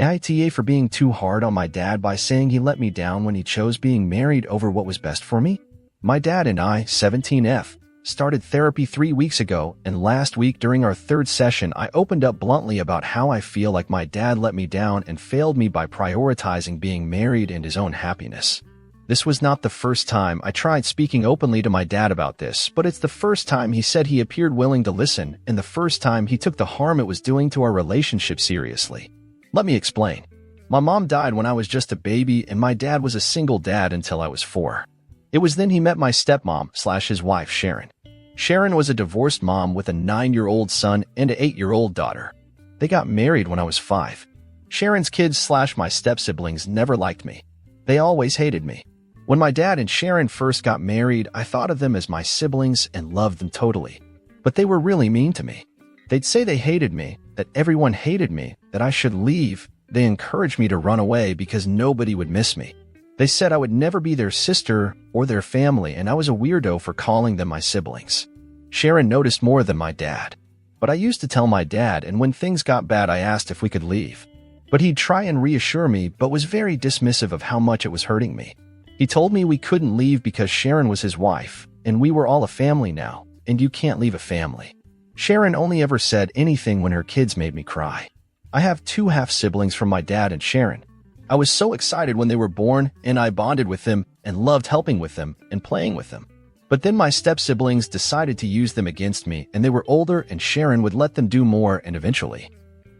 AITA for being too hard on my dad by saying he let me down when he chose being married over what was best for me? My dad and I, 17F, started therapy 3 weeks ago, and last week during our third session I opened up bluntly about how I feel like my dad let me down and failed me by prioritizing being married and his own happiness. This was not the first time I tried speaking openly to my dad about this, but it's the first time he said he appeared willing to listen, and the first time he took the harm it was doing to our relationship seriously. Let me explain. My mom died when I was just a baby, and my dad was a single dad until I was 4. It was then he met my stepmom/his wife, Sharon. Sharon was a divorced mom with a 9-year-old son and an 8-year-old daughter. They got married when I was 5. Sharon's kids/my step-siblings never liked me. They always hated me. When my dad and Sharon first got married, I thought of them as my siblings and loved them totally. But they were really mean to me. They'd say they hated me, that everyone hated me, that I should leave. They encouraged me to run away because nobody would miss me. They said I would never be their sister or their family, and I was a weirdo for calling them my siblings. Sharon noticed more than my dad. But I used to tell my dad, and when things got bad I asked if we could leave. But he'd try and reassure me, but was very dismissive of how much it was hurting me. He told me we couldn't leave because Sharon was his wife, and we were all a family now, and you can't leave a family. Sharon only ever said anything when her kids made me cry. I have 2 half-siblings from my dad and Sharon. I was so excited when they were born, and I bonded with them and loved helping with them and playing with them. But then my step-siblings decided to use them against me, and they were older and Sharon would let them do more, and eventually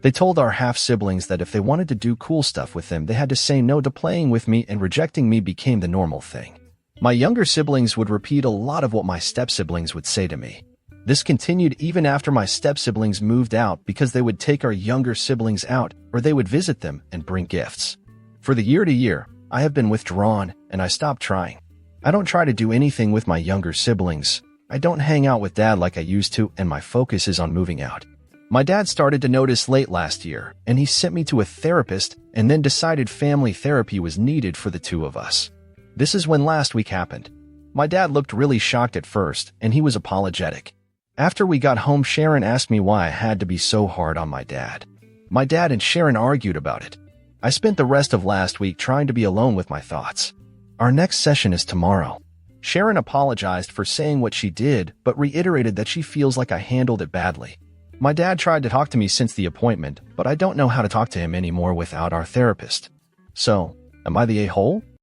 they told our half-siblings that if they wanted to do cool stuff with them, they had to say no to playing with me, and rejecting me became the normal thing. My younger siblings would repeat a lot of what my step-siblings would say to me. This continued even after my step-siblings moved out because they would take our younger siblings out, or they would visit them and bring gifts. For the year to year, I have been withdrawn, and I stopped trying. I don't try to do anything with my younger siblings. I don't hang out with dad like I used to, and my focus is on moving out. My dad started to notice late last year, and he sent me to a therapist and then decided family therapy was needed for the 2 of us. This is when last week happened. My dad looked really shocked at first, and he was apologetic. After we got home, Sharon asked me why I had to be so hard on my dad. My dad and Sharon argued about it. I spent the rest of last week trying to be alone with my thoughts. Our next session is tomorrow. Sharon apologized for saying what she did, but reiterated that she feels like I handled it badly. My dad tried to talk to me since the appointment, but I don't know how to talk to him anymore without our therapist. So, am I the a-hole?